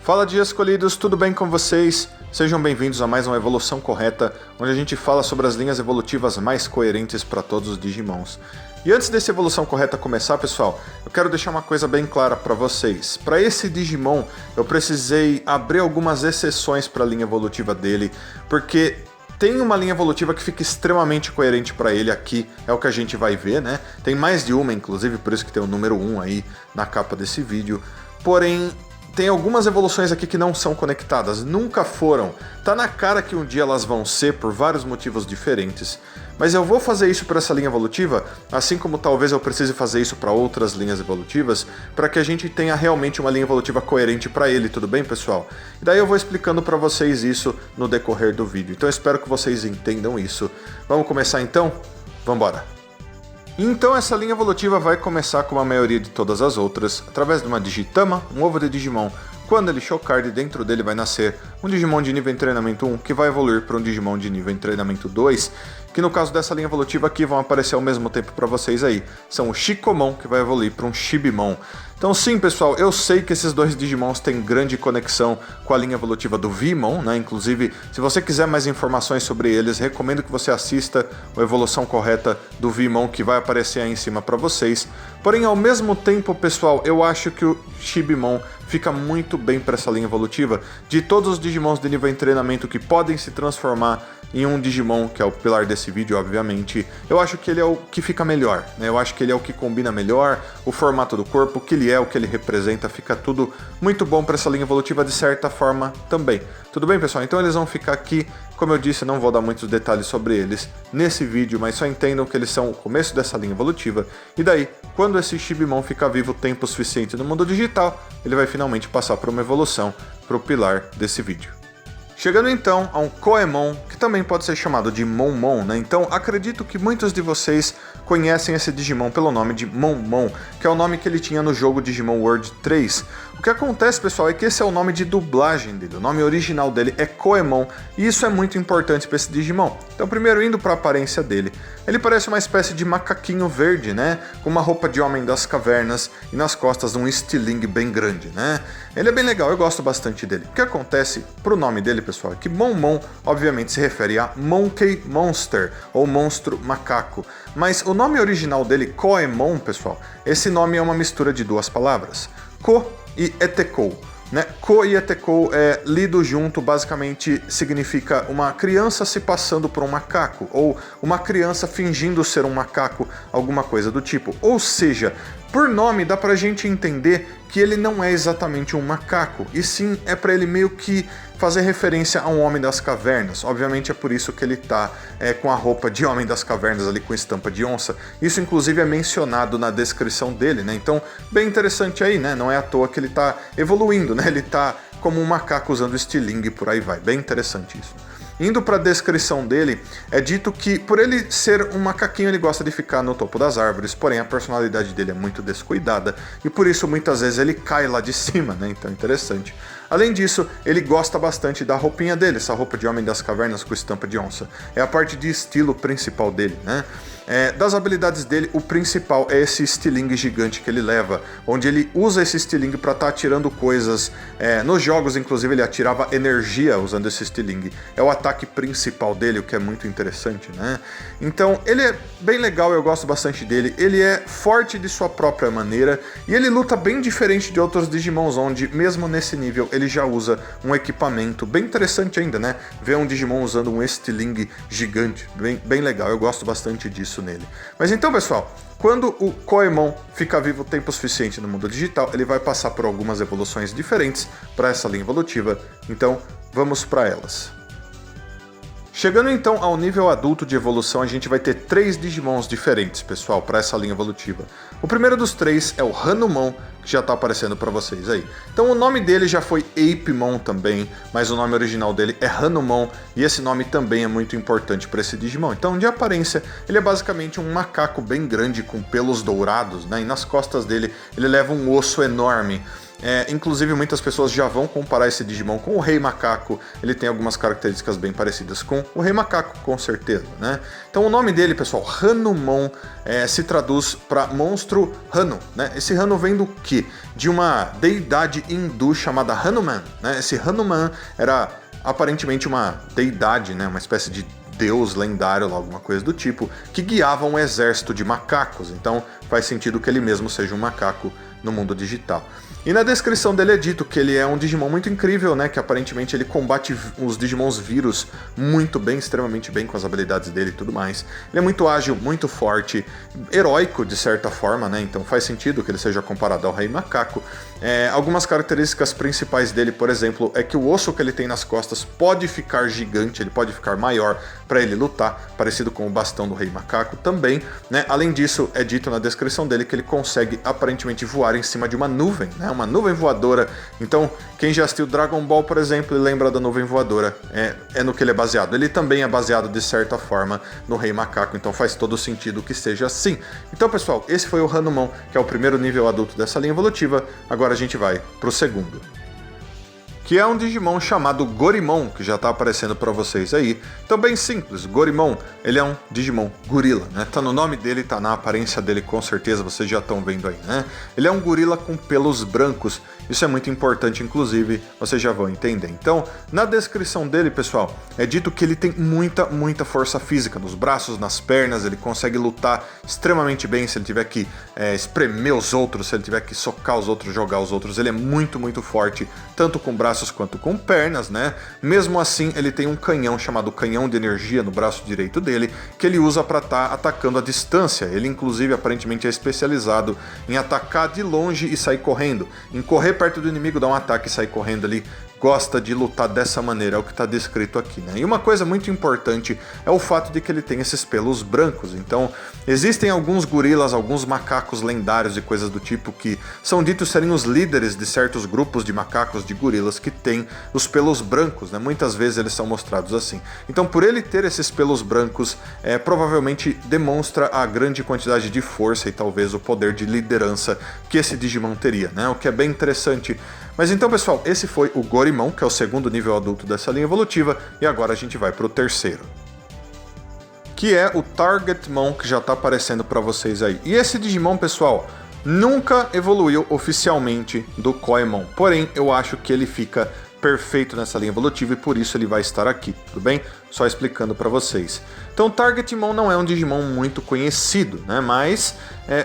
Fala de escolhidos, tudo bem com vocês? Sejam bem-vindos a mais uma Evolução Correta, onde a gente fala sobre as linhas evolutivas mais coerentes para todos os Digimons. E antes dessa Evolução Correta começar, pessoal, eu quero deixar uma coisa bem clara para vocês. Para esse Digimon, eu precisei abrir algumas exceções para a linha evolutiva dele, porque tem uma linha evolutiva que fica extremamente coerente para ele aqui, é o que a gente vai ver, né? Tem mais de uma, inclusive, por isso que tem o número 1 aí na capa desse vídeo. Porém, tem algumas evoluções aqui que não são conectadas, nunca foram. Tá na cara que um dia elas vão ser por vários motivos diferentes. Mas eu vou fazer isso para essa linha evolutiva, assim como talvez eu precise fazer isso para outras linhas evolutivas, para que a gente tenha realmente uma linha evolutiva coerente para ele, tudo bem, pessoal? E daí eu vou explicando para vocês isso no decorrer do vídeo. Então eu espero que vocês entendam isso. Vamos começar então? Vambora! Então essa linha evolutiva vai começar como a maioria de todas as outras, através de uma Digitama, um ovo de Digimon. Quando ele chocar, dentro dele vai nascer um Digimon de nível em treinamento 1, que vai evoluir para um Digimon de nível em treinamento 2, que no caso dessa linha evolutiva aqui vão aparecer ao mesmo tempo para vocês aí. São o Shikomon, que vai evoluir para um Shibimon. Então sim, pessoal, eu sei que esses dois Digimons têm grande conexão com a linha evolutiva do Vmon, né? Inclusive, se você quiser mais informações sobre eles, recomendo que você assista a Evolução Correta do Vmon, que vai aparecer aí em cima para vocês. Porém, ao mesmo tempo, pessoal, eu acho que o Shibimon fica muito bem para essa linha evolutiva. De todos os Digimons de nível em treinamento que podem se transformar em um Digimon, que é o pilar desse vídeo, obviamente, eu acho que ele é o que fica melhor, né? Eu acho que ele é o que combina melhor, o formato do corpo, o que ele é, o que ele representa, fica tudo muito bom para essa linha evolutiva de certa forma também. Tudo bem, pessoal? Então eles vão ficar aqui, como eu disse, não vou dar muitos detalhes sobre eles nesse vídeo, mas só entendam que eles são o começo dessa linha evolutiva, e daí, quando esse Shibimon ficar vivo tempo suficiente no mundo digital, ele vai finalmente passar por uma evolução para o pilar desse vídeo. Chegando então a um Koemon, que também pode ser chamado de Monmon, né? Então acredito que muitos de vocês conhecem esse Digimon pelo nome de Monmon, que é o nome que ele tinha no jogo Digimon World 3. O que acontece, pessoal, é que esse é o nome de dublagem dele, o nome original dele é Koemon, e isso é muito importante para esse Digimon. Então primeiro indo para a aparência dele, ele parece uma espécie de macaquinho verde, né? Com uma roupa de homem das cavernas e nas costas um estilingue bem grande, né? Ele é bem legal, eu gosto bastante dele. O que acontece pro nome dele, pessoal, é que Monmon obviamente se refere a Monkey Monster, ou monstro macaco. Mas o nome original dele, Koemon, pessoal, esse nome é uma mistura de duas palavras, Ko e Etekou. Né? Ko e Etekou lido junto basicamente significa uma criança se passando por um macaco, ou uma criança fingindo ser um macaco, alguma coisa do tipo. Ou seja, por nome dá pra gente entender que ele não é exatamente um macaco, e sim é pra ele meio que fazer referência a um homem das cavernas. Obviamente é por isso que ele tá com a roupa de homem das cavernas ali com estampa de onça. Isso inclusive é mencionado na descrição dele, né? Então, bem interessante aí, né? Não é à toa que ele tá evoluindo, né? Ele tá como um macaco usando estilingue, por aí vai. Bem interessante isso. Indo para a descrição dele, é dito que por ele ser um macaquinho ele gosta de ficar no topo das árvores, porém a personalidade dele é muito descuidada e por isso muitas vezes ele cai lá de cima, né? Então interessante. Além disso, ele gosta bastante da roupinha dele, essa roupa de homem das cavernas com estampa de onça. É a parte de estilo principal dele, né? Das habilidades dele, o principal é esse estilingue gigante que ele leva, onde ele usa esse estilingue para estar atirando coisas. Nos jogos, inclusive, ele atirava energia usando esse estilingue. É o ataque principal dele, o que é muito interessante, né? Então, ele é bem legal, eu gosto bastante dele. Ele é forte de sua própria maneira e ele luta bem diferente de outros Digimons, onde, mesmo nesse nível, ele já usa um equipamento bem interessante ainda, né? Ver um Digimon usando um estilingue gigante, bem legal, eu gosto bastante disso nele. Mas então, pessoal, quando o Koemon ficar vivo tempo suficiente no mundo digital, ele vai passar por algumas evoluções diferentes para essa linha evolutiva, então vamos para elas. Chegando então ao nível adulto de evolução, a gente vai ter 3 Digimons diferentes, pessoal, para essa linha evolutiva. O primeiro dos 3 é o Hanumon, que já está aparecendo para vocês aí. Então o nome dele já foi Apemon também, mas o nome original dele é Hanumon, e esse nome também é muito importante para esse Digimon. Então, de aparência, ele é basicamente um macaco bem grande com pelos dourados, né? E nas costas dele ele leva um osso enorme. Inclusive muitas pessoas já vão comparar esse Digimon com o Rei Macaco. Ele tem algumas características bem parecidas com o Rei Macaco, com certeza, né? Então o nome dele, pessoal, Hanumon, se traduz para monstro Hanu, né? Esse Hanu vem do quê? De uma deidade hindu chamada Hanuman, né? Esse Hanuman era aparentemente uma deidade, né? Uma espécie de deus lendário, alguma coisa do tipo, que guiava um exército de macacos. Então faz sentido que ele mesmo seja um macaco no mundo digital. E na descrição dele é dito que ele é um Digimon muito incrível, né? Que aparentemente ele combate os Digimons vírus muito bem, extremamente bem com as habilidades dele e tudo mais. Ele é muito ágil, muito forte, heróico de certa forma, né? Então faz sentido que ele seja comparado ao Rei Macaco. Algumas características principais dele, por exemplo, é que o osso que ele tem nas costas pode ficar gigante, ele pode ficar maior para ele lutar, parecido com o bastão do Rei Macaco também, né? Além disso, é dito na descrição dele que ele consegue aparentemente voar em cima de uma nuvem, né? Uma nuvem voadora. Então, quem já assistiu Dragon Ball, por exemplo, e lembra da nuvem voadora, é no que ele é baseado. Ele também é baseado, de certa forma, no Rei Macaco, então faz todo sentido que seja assim. Então, pessoal, esse foi o Hanumon, que é o primeiro nível adulto dessa linha evolutiva. Agora a gente vai pro segundo, que é um Digimon chamado Gorimon, que já tá aparecendo para vocês aí. Então, bem simples, Gorimon, ele é um Digimon gorila, né? Tá no nome dele, tá na aparência dele, com certeza, vocês já estão vendo aí, né? Ele é um gorila com pelos brancos, isso é muito importante, inclusive, vocês já vão entender. Então, na descrição dele, pessoal, é dito que ele tem muita força física nos braços, nas pernas, ele consegue lutar extremamente bem se ele tiver que espremer os outros, se ele tiver que socar os outros, jogar os outros, ele é muito forte, tanto com braços quanto com pernas, né? Mesmo assim, ele tem um canhão chamado canhão de energia no braço direito dele, que ele usa para estar atacando à distância. Ele, inclusive, aparentemente é especializado em atacar de longe e sair correndo, em correr perto do inimigo, dar um ataque e sair correndo ali. Gosta de lutar dessa maneira, é o que está descrito aqui, né? E uma coisa muito importante é o fato de que ele tem esses pelos brancos. Então, existem alguns gorilas, alguns macacos lendários e coisas do tipo que são ditos serem os líderes de certos grupos de macacos, de gorilas, que têm os pelos brancos, né? Muitas vezes eles são mostrados assim. Então, por ele ter esses pelos brancos, provavelmente demonstra a grande quantidade de força e talvez o poder de liderança que esse Digimon teria, né? O que é bem interessante. Mas então, pessoal, esse foi o Gorimon, que é o segundo nível adulto dessa linha evolutiva, e agora a gente vai para o terceiro, que é o Targetmon, que já está aparecendo para vocês aí. E esse Digimon, pessoal, nunca evoluiu oficialmente do Koemon, porém eu acho que ele fica perfeito nessa linha evolutiva e por isso ele vai estar aqui, tudo bem? Só explicando para vocês. Então, Targetmon não é um Digimon muito conhecido, né? Mas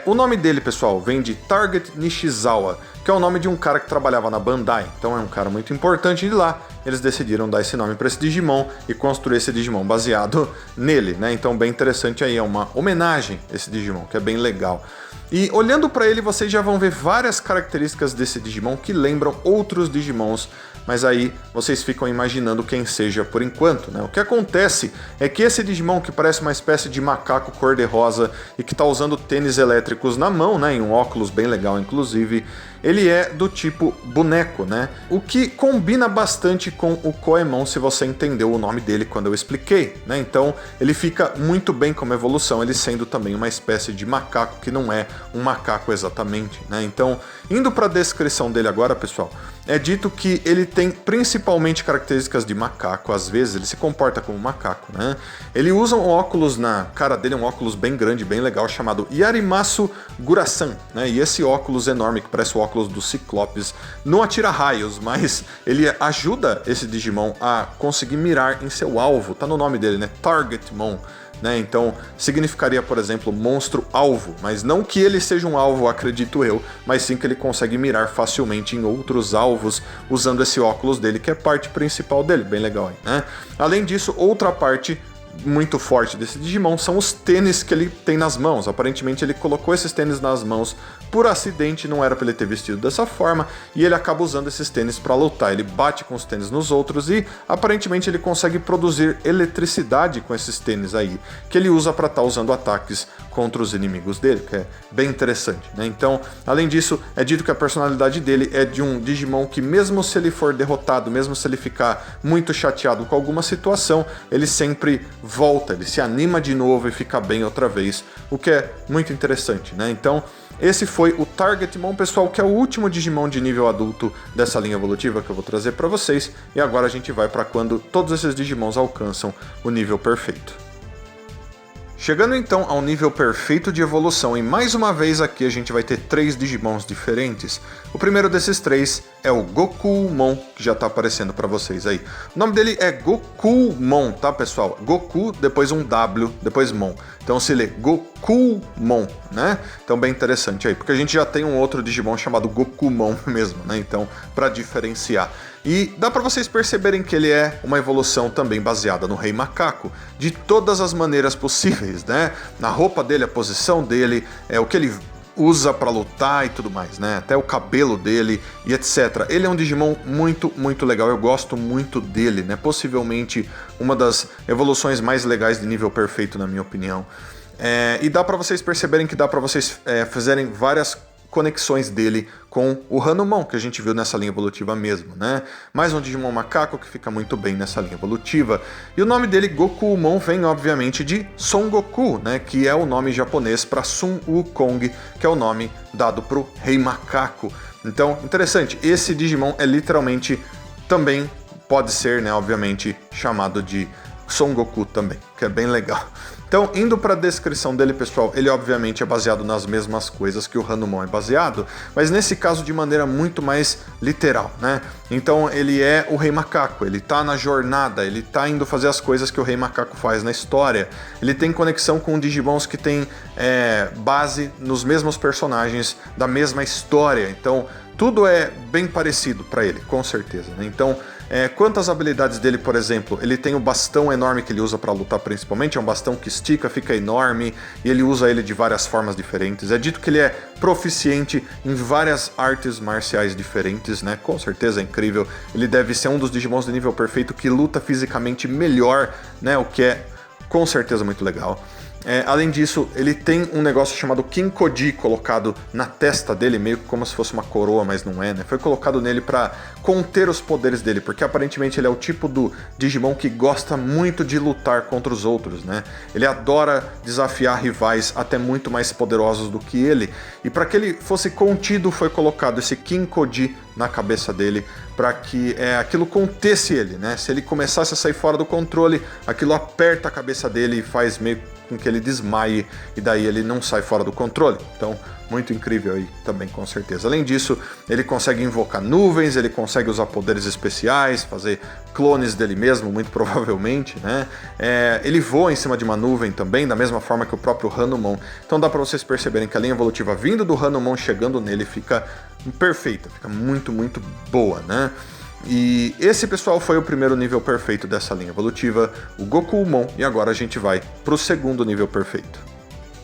o nome dele, pessoal, vem de Target Nishizawa, que é o nome de um cara que trabalhava na Bandai. Então é um cara muito importante de lá. Eles decidiram dar esse nome para esse Digimon e construir esse Digimon baseado nele, né? Então, bem interessante aí, é uma homenagem a esse Digimon, que é bem legal. E olhando para ele, vocês já vão ver várias características desse Digimon que lembram outros Digimons, mas aí vocês ficam imaginando quem seja por enquanto, né? O que acontece é que esse Digimon, que parece uma espécie de macaco cor-de-rosa e que está usando tênis elétricos na mão, né? E um óculos bem legal, inclusive, ele é do tipo boneco, né? O que combina bastante com o Koemon, se você entendeu o nome dele quando eu expliquei, né? Então, ele fica muito bem como evolução, ele sendo também uma espécie de macaco que não é um macaco exatamente, né? Então, indo para a descrição dele agora, pessoal, é dito que ele tem principalmente características de macaco, às vezes ele se comporta como macaco, né? Ele usa um óculos na cara dele, um óculos bem grande, bem legal, chamado Yarimasu Gurasan, né? E esse óculos enorme, que parece o óculos do Ciclopes, não atira raios, mas ele ajuda esse Digimon a conseguir mirar em seu alvo, tá no nome dele, né? Targetmon. Né? Então, significaria, por exemplo, monstro-alvo, mas não que ele seja um alvo, acredito eu, mas sim que ele consegue mirar facilmente em outros alvos usando esse óculos dele, que é parte principal dele, bem legal aí, né? Além disso, outra parte muito forte desse Digimon são os tênis que ele tem nas mãos. Aparentemente ele colocou esses tênis nas mãos por acidente, não era para ele ter vestido dessa forma, e ele acaba usando esses tênis para lutar. Ele bate com os tênis nos outros e aparentemente ele consegue produzir eletricidade com esses tênis aí, que ele usa para estar usando ataques contra os inimigos dele, que é bem interessante, né? Então, além disso, é dito que a personalidade dele é de um Digimon que, mesmo se ele for derrotado, mesmo se ele ficar muito chateado com alguma situação, ele sempre volta, ele se anima de novo e fica bem outra vez, o que é muito interessante, né? Então, esse foi o Targetmon, pessoal, que é o último Digimon de nível adulto dessa linha evolutiva que eu vou trazer para vocês. E agora a gente vai para quando todos esses Digimons alcançam o nível perfeito. Chegando então ao nível perfeito de evolução, e mais uma vez aqui a gente vai ter 3 Digimons diferentes. O primeiro desses 3 é o Gokumon, que já está aparecendo para vocês aí. O nome dele é Gokumon, tá, pessoal? Goku, depois um W, depois Mon. Então se lê Gokumon, né? Então bem interessante aí, porque a gente já tem um outro Digimon chamado Gokumon mesmo, né? Então, para diferenciar. E dá para vocês perceberem que ele é uma evolução também baseada no Rei Macaco, de todas as maneiras possíveis, né? Na roupa dele, a posição dele, o que ele usa para lutar e tudo mais, né? Até o cabelo dele e etc. Ele é um Digimon muito, muito legal, eu gosto muito dele, né? Possivelmente uma das evoluções mais legais de nível perfeito, na minha opinião. E dá para vocês perceberem que dá para vocês fazerem várias conexões dele com o Hanumon, que a gente viu nessa linha evolutiva mesmo, né? Mais um Digimon macaco que fica muito bem nessa linha evolutiva. E o nome dele, Gokumon, vem obviamente de Son Goku, né? Que é o nome japonês para Sun Wukong, que é o nome dado para o Rei Macaco. Então, interessante, esse Digimon é literalmente, também pode ser, né, obviamente, chamado de Son Goku também, que é bem legal. Então, indo para a descrição dele, pessoal, ele obviamente é baseado nas mesmas coisas que o Hanumon é baseado, mas nesse caso de maneira muito mais literal, né? Então, ele é o Rei Macaco, ele tá na jornada, ele tá indo fazer as coisas que o Rei Macaco faz na história, ele tem conexão com Digimons que tem base nos mesmos personagens da mesma história, então tudo é bem parecido para ele, com certeza, né? Então, quanto às habilidades dele, por exemplo, ele tem o bastão enorme que ele usa para lutar principalmente, é um bastão que estica, fica enorme, e ele usa ele de várias formas diferentes. É dito que ele é proficiente em várias artes marciais diferentes, né? Com certeza é incrível. Ele deve ser um dos Digimons de nível perfeito que luta fisicamente melhor, né? O que é com certeza muito legal. Além disso, ele tem um negócio chamado Kinkoji colocado na testa dele, meio que como se fosse uma coroa, mas não é, né? Foi colocado nele para conter os poderes dele, porque aparentemente ele é o tipo do Digimon que gosta muito de lutar contra os outros, né? Ele adora desafiar rivais até muito mais poderosos do que ele, e para que ele fosse contido foi colocado esse Kinkoji na cabeça dele, para que aquilo contesse ele, né? Se ele começasse a sair fora do controle, aquilo aperta a cabeça dele e faz meio com que ele desmaie, e daí ele não sai fora do controle. Então, muito incrível aí também, com certeza. Além disso, ele consegue invocar nuvens, ele consegue usar poderes especiais, fazer clones dele mesmo, muito provavelmente, né? Ele voa em cima de uma nuvem também, da mesma forma que o próprio Hanumon. Então dá para vocês perceberem que a linha evolutiva vindo do Hanumon chegando nele fica perfeita, fica muito, muito boa, né? E esse, pessoal, foi o primeiro nível perfeito dessa linha evolutiva, o Gokumon, e agora a gente vai para o segundo nível perfeito.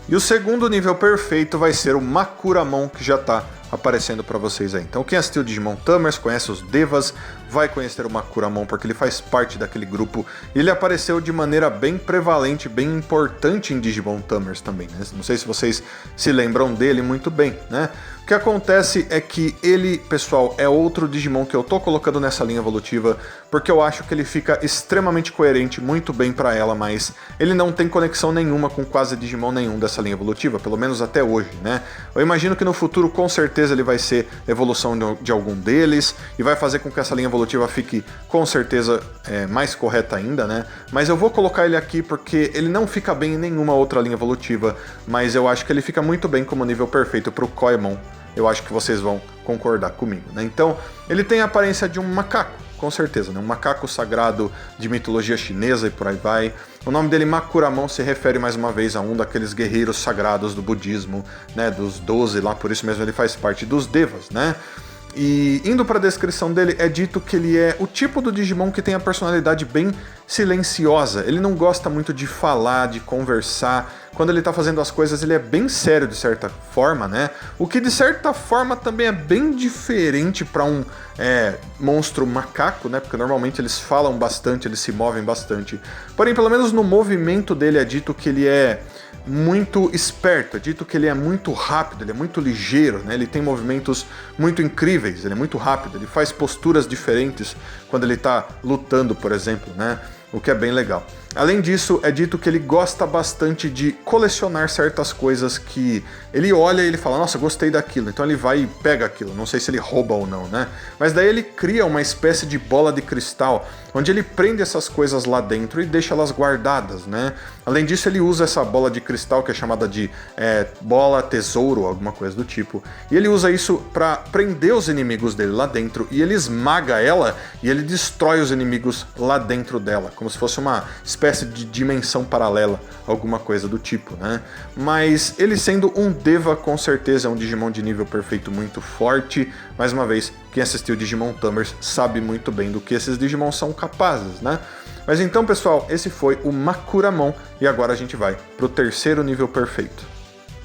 E o segundo nível perfeito vai ser o Makuramon, que já está aparecendo para vocês aí. Então quem assistiu Digimon Tamers, conhece os Devas, vai conhecer o Makuramon, porque ele faz parte daquele grupo. E ele apareceu de maneira bem prevalente, bem importante em Digimon Tamers também, né? Não sei se vocês se lembram dele muito bem, né? O que acontece é que ele, pessoal, é outro Digimon que eu tô colocando nessa linha evolutiva, porque eu acho que ele fica extremamente coerente, muito bem pra ela, mas ele não tem conexão nenhuma com quase Digimon nenhum dessa linha evolutiva, pelo menos até hoje, né? Eu imagino que no futuro, com certeza, ele vai ser evolução de algum deles, e vai fazer com que essa linha evolutiva fique, com certeza, mais correta ainda, né? Mas eu vou colocar ele aqui porque ele não fica bem em nenhuma outra linha evolutiva, mas eu acho que ele fica muito bem como nível perfeito pro Koemon. Eu acho que vocês vão concordar comigo, né? Então, ele tem a aparência de um macaco, com certeza, né? Um macaco sagrado de mitologia chinesa e por aí vai. O nome dele, Makuramon, se refere mais uma vez a um daqueles guerreiros sagrados do budismo, né? Dos 12 lá, por isso mesmo ele faz parte dos Devas, né? E indo para a descrição dele, é dito que ele é o tipo do Digimon que tem a personalidade bem silenciosa. Ele não gosta muito de falar, de conversar. Quando ele tá fazendo as coisas, ele é bem sério de certa forma, né? O que de certa forma também é bem diferente para um monstro macaco, né? Porque normalmente eles falam bastante, eles se movem bastante. Porém, pelo menos no movimento dele é dito que ele é muito esperto, é dito que ele é muito rápido, ele é muito ligeiro, né? Ele tem movimentos muito incríveis, ele é muito rápido, ele faz posturas diferentes quando ele tá lutando, por exemplo, né? o que é bem legal. Além disso, é dito que ele gosta bastante de colecionar certas coisas que ele olha e ele fala, nossa, gostei daquilo, então ele vai e pega aquilo, não sei se ele rouba ou não, né? Mas daí ele cria uma espécie de bola de cristal, onde ele prende essas coisas lá dentro e deixa elas guardadas, né? Além disso, ele usa essa bola de cristal, que é chamada de bola tesouro, alguma coisa do tipo, e ele usa isso para prender os inimigos dele lá dentro, e ele esmaga ela e ele destrói os inimigos lá dentro dela, como se fosse uma espécie de dimensão paralela, alguma coisa do tipo, né? Mas ele sendo um Deva, com certeza é um Digimon de nível perfeito muito forte. Mais uma vez, quem assistiu Digimon Tamers sabe muito bem do que esses Digimon são capazes, né? Mas então, pessoal, esse foi o Makuramon, e agora a gente vai pro terceiro nível perfeito.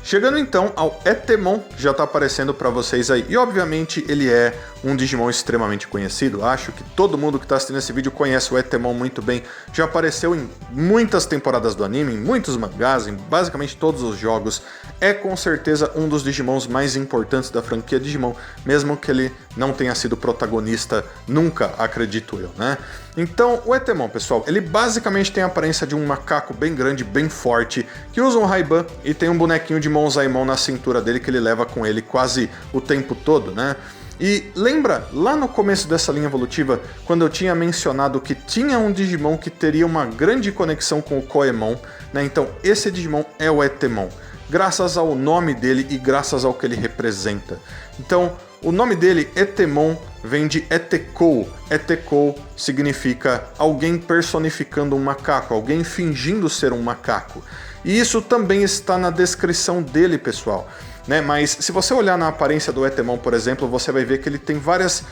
Chegando então ao Etemon, que já está aparecendo para vocês aí. E obviamente ele é um Digimon extremamente conhecido. Acho que todo mundo que está assistindo esse vídeo conhece o Etemon muito bem. Já apareceu em muitas temporadas do anime, em muitos mangás, em basicamente todos os jogos. É com certeza um dos Digimons mais importantes da franquia Digimon, mesmo que ele não tenha sido protagonista nunca, acredito eu, né? Então, o Etemon, pessoal, ele basicamente tem a aparência de um macaco bem grande, bem forte, que usa um Ray-Ban e tem um bonequinho de Monzaimon na cintura dele que ele leva com ele quase o tempo todo, né? E lembra, lá no começo dessa linha evolutiva, quando eu tinha mencionado que tinha um Digimon que teria uma grande conexão com o Koemon, né? Então, esse Digimon é o Etemon, graças ao nome dele e graças ao que ele representa. Então, o nome dele, Etemon, vem de Etekou. Etekou significa alguém personificando um macaco, alguém fingindo ser um macaco. E isso também está na descrição dele, pessoal. Né? Mas se você olhar na aparência do Etemon, por exemplo, você vai ver que ele tem várias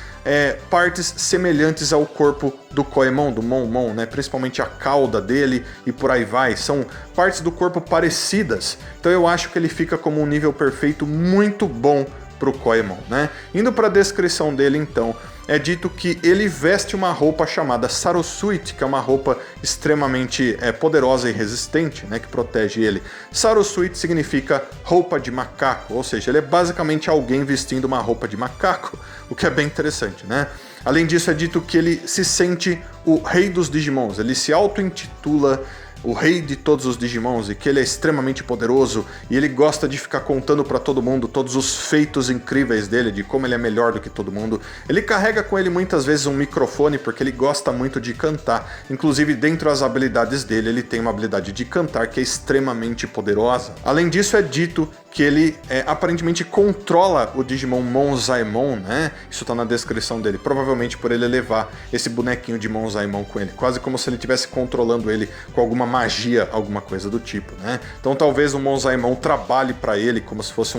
partes semelhantes ao corpo do Koemon, do Monmon, né? Principalmente a cauda dele e por aí vai. São partes do corpo parecidas. Então eu acho que ele fica como um nível perfeito muito bom pro Koemon, né? Indo para a descrição dele, então, é dito que ele veste uma roupa chamada Sarosuit, que é uma roupa extremamente poderosa e resistente, né, que protege ele. Sarosuit significa roupa de macaco, ou seja, ele é basicamente alguém vestindo uma roupa de macaco, o que é bem interessante, né? Além disso, é dito que ele se sente o rei dos Digimons, ele se auto-intitula o rei de todos os Digimons, e que ele é extremamente poderoso, e ele gosta de ficar contando pra todo mundo todos os feitos incríveis dele, de como ele é melhor do que todo mundo. Ele carrega com ele muitas vezes um microfone, porque ele gosta muito de cantar. Inclusive, dentro das habilidades dele, ele tem uma habilidade de cantar que é extremamente poderosa. Além disso, é dito que ele aparentemente controla o Digimon Monzaimon, né? Isso tá na descrição dele, provavelmente por ele levar esse bonequinho de Monzaimon com ele, quase como se ele estivesse controlando ele com alguma magia, alguma coisa do tipo, né? Então talvez o Monzaimon trabalhe para ele como se fosse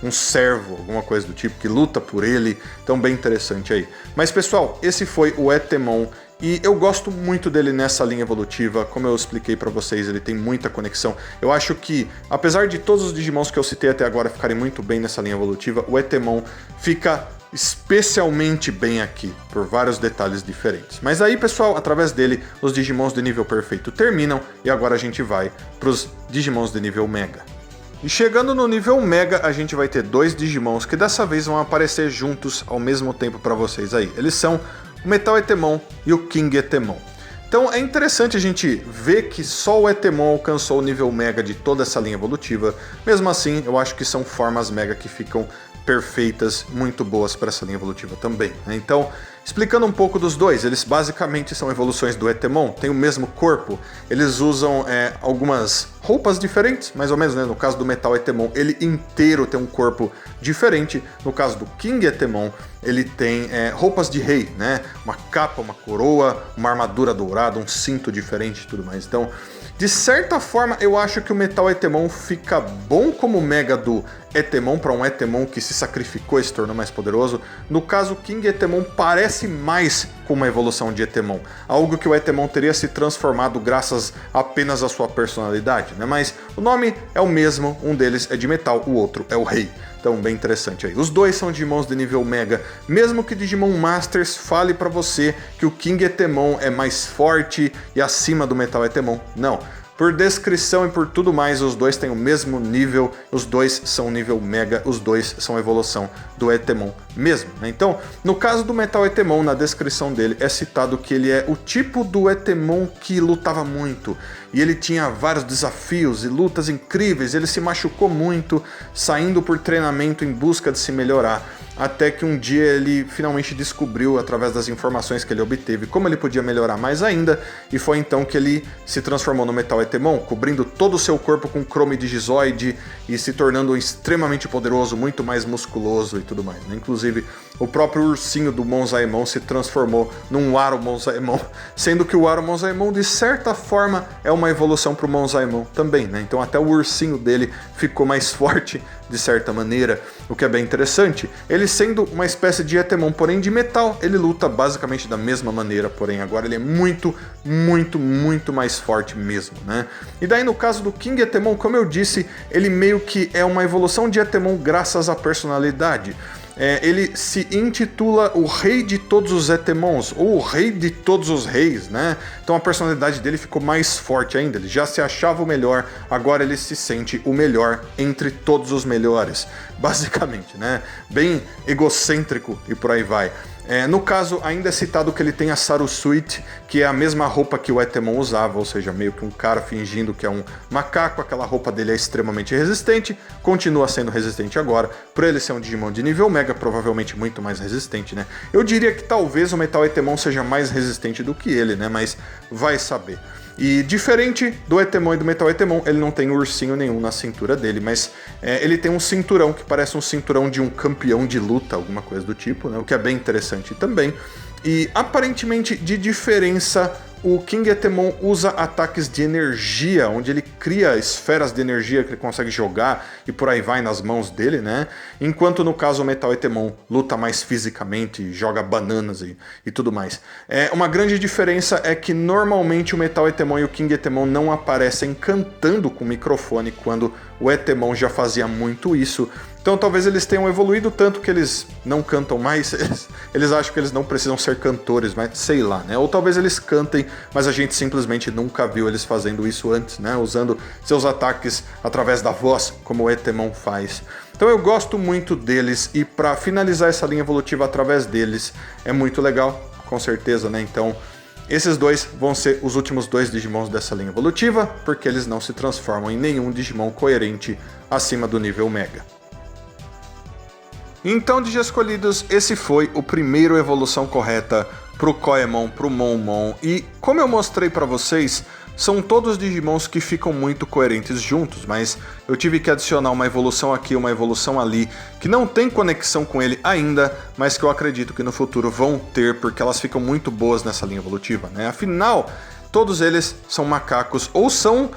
um servo, alguma coisa do tipo, que luta por ele. Então bem interessante aí. Mas pessoal, esse foi o Etemon. E eu gosto muito dele nessa linha evolutiva, como eu expliquei pra vocês, ele tem muita conexão. Eu acho que, apesar de todos os Digimons que eu citei até agora ficarem muito bem nessa linha evolutiva, o Etemon fica especialmente bem aqui, por vários detalhes diferentes. Mas aí, pessoal, através dele, os Digimons de nível perfeito terminam, e agora a gente vai pros Digimons de nível Mega. E chegando no nível Mega, a gente vai ter dois Digimons que dessa vez vão aparecer juntos ao mesmo tempo pra vocês aí. Eles são o Metal Etemon e o King Etemon. Então é interessante a gente ver que só o Etemon alcançou o nível Mega de toda essa linha evolutiva. Mesmo assim, eu acho que são formas Mega que ficam perfeitas, muito boas para essa linha evolutiva também, né? Então, explicando um pouco dos dois, eles basicamente são evoluções do Etemon, têm o mesmo corpo, eles usam algumas roupas diferentes, mais ou menos, né? No caso do Metal Etemon, ele inteiro tem um corpo diferente. No caso do King Etemon, ele tem roupas de rei, né? Uma capa, uma coroa, uma armadura dourada, um cinto diferente e tudo mais. Então, de certa forma, eu acho que o Metal Etemon fica bom como Mega do Etemon, para um Etemon que se sacrificou e se tornou mais poderoso. No caso, o King Etemon parece mais com uma evolução de Etemon, algo que o Etemon teria se transformado graças apenas à sua personalidade, né? Mas o nome é o mesmo, um deles é de metal, o outro é o rei. Então, bem interessante aí. Os dois são Digimons de nível Mega, mesmo que Digimon Masters fale pra você que o King Etemon é mais forte e acima do Metal Etemon. Não. por descrição e por tudo mais, os dois têm o mesmo nível, os dois são nível Mega, os dois são evolução do Etemon mesmo, né? Então, no caso do Metal Etemon, na descrição dele é citado que ele é o tipo do Etemon que lutava muito, e ele tinha vários desafios e lutas incríveis, ele se machucou muito, saindo por treinamento em busca de se melhorar, até que um dia ele finalmente descobriu, através das informações que ele obteve, como ele podia melhorar mais ainda, e foi então que ele se transformou no Metal Etemon, cobrindo todo o seu corpo com Chrome Digizoid e se tornando extremamente poderoso, muito mais musculoso e tudo mais, né? Inclusive, o próprio ursinho do Monzaemon se transformou num Waro Monzaemon, sendo que o Waro Monzaemon, de certa forma, é uma evolução para o Monzaemon também, né? Então até o ursinho dele ficou mais forte, de certa maneira, o que é bem interessante. Ele sendo uma espécie de Etemon, porém de metal, ele luta basicamente da mesma maneira, porém agora ele é muito, muito, muito mais forte mesmo, né? E daí no caso do King Etemon, como eu disse, ele meio que é uma evolução de Etemon graças à personalidade. Ele se intitula o Rei de Todos os Etemons, ou o Rei de Todos os Reis, né? Então a personalidade dele ficou mais forte ainda, ele já se achava o melhor, agora ele se sente o melhor entre todos os melhores, basicamente, né? Bem egocêntrico e por aí vai. No caso, ainda é citado que ele tem a Sarusuit, que é a mesma roupa que o Etemon usava, ou seja, meio que um cara fingindo que é um macaco, aquela roupa dele é extremamente resistente, continua sendo resistente agora, por ele ser um Digimon de nível Mega, provavelmente muito mais resistente, né? Eu diria que talvez o Metal Etemon seja mais resistente do que ele, né? Mas vai saber. E diferente do Etemon e do Metal Etemon, ele não tem ursinho nenhum na cintura dele, mas ele tem um cinturão que parece um cinturão de um campeão de luta, alguma coisa do tipo, né? O que é bem interessante também. E aparentemente, de diferença, o King Etemon usa ataques de energia, onde ele cria esferas de energia que ele consegue jogar e por aí vai nas mãos dele, né? Enquanto no caso o Metal Etemon luta mais fisicamente, joga bananas e tudo mais. Uma grande diferença é que normalmente o Metal Etemon e o King Etemon não aparecem cantando com o microfone, quando o Etemon já fazia muito isso. Então talvez eles tenham evoluído tanto que eles não cantam mais, eles acham que eles não precisam ser cantores, mas sei lá, né? Ou talvez eles cantem, mas a gente simplesmente nunca viu eles fazendo isso antes, né? Usando seus ataques através da voz, como o Etemon faz. Então eu gosto muito deles, e para finalizar essa linha evolutiva através deles é muito legal, com certeza, né? Então esses dois vão ser os últimos dois Digimons dessa linha evolutiva, porque eles não se transformam em nenhum Digimon coerente acima do nível Mega. Então, Digi escolhidos, esse foi o primeiro evolução correta pro Koemon, pro Monmon, e como eu mostrei pra vocês, são todos Digimons que ficam muito coerentes juntos, mas eu tive que adicionar uma evolução aqui, uma evolução ali, que não tem conexão com ele ainda, mas que eu acredito que no futuro vão ter, porque elas ficam muito boas nessa linha evolutiva, né? Afinal, todos eles são macacos, ou são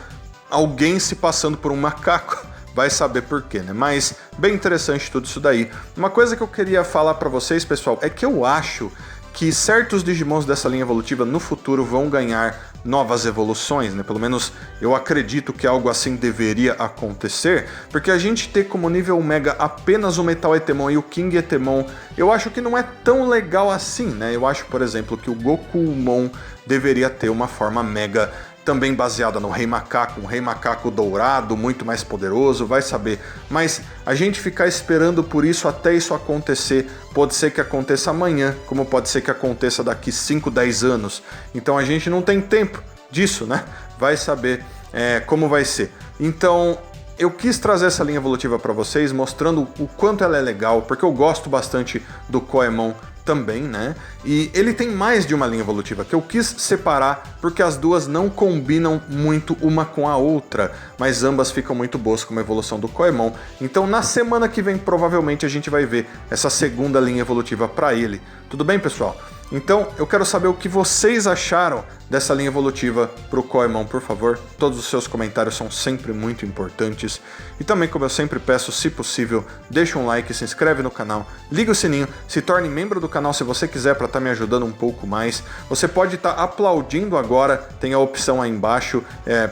alguém se passando por um macaco. Vai saber por quê, né? Mas bem interessante tudo isso daí. Uma coisa que eu queria falar pra vocês, pessoal, é que eu acho que certos Digimons dessa linha evolutiva no futuro vão ganhar novas evoluções, né? Pelo menos eu acredito que algo assim deveria acontecer, porque a gente ter como nível Mega apenas o Metal Etemon e o King Etemon, eu acho que não é tão legal assim, né? Eu acho, por exemplo, que o Gokumon deveria ter uma forma Mega também baseada no Rei Macaco, um Rei Macaco dourado, muito mais poderoso, vai saber. Mas a gente ficar esperando por isso até isso acontecer, pode ser que aconteça amanhã, como pode ser que aconteça daqui 5, 10 anos. Então a gente não tem tempo disso, né? Vai saber como vai ser. Então eu quis trazer essa linha evolutiva para vocês, mostrando o quanto ela é legal, porque eu gosto bastante do Koemon também, né? E ele tem mais de uma linha evolutiva que eu quis separar porque as duas não combinam muito uma com a outra, mas ambas ficam muito boas como evolução do Koemon. Então na semana que vem provavelmente a gente vai ver essa segunda linha evolutiva para ele. Tudo bem, pessoal? Então eu quero saber o que vocês acharam dessa linha evolutiva pro Koemon, por favor. Todos os seus comentários são sempre muito importantes. E também, como eu sempre peço, se possível, deixa um like, se inscreve no canal, liga o sininho, se torne membro do canal se você quiser para estar me ajudando um pouco mais. Você pode estar aplaudindo agora, tem a opção aí embaixo,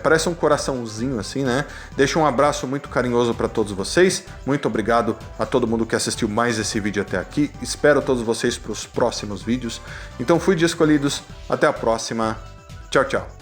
parece um coraçãozinho assim, né? Deixa um abraço muito carinhoso para todos vocês. Muito obrigado a todo mundo que assistiu mais esse vídeo até aqui. Espero todos vocês para os próximos vídeos. Então fui de escolhidos, até a próxima. Tchau, tchau.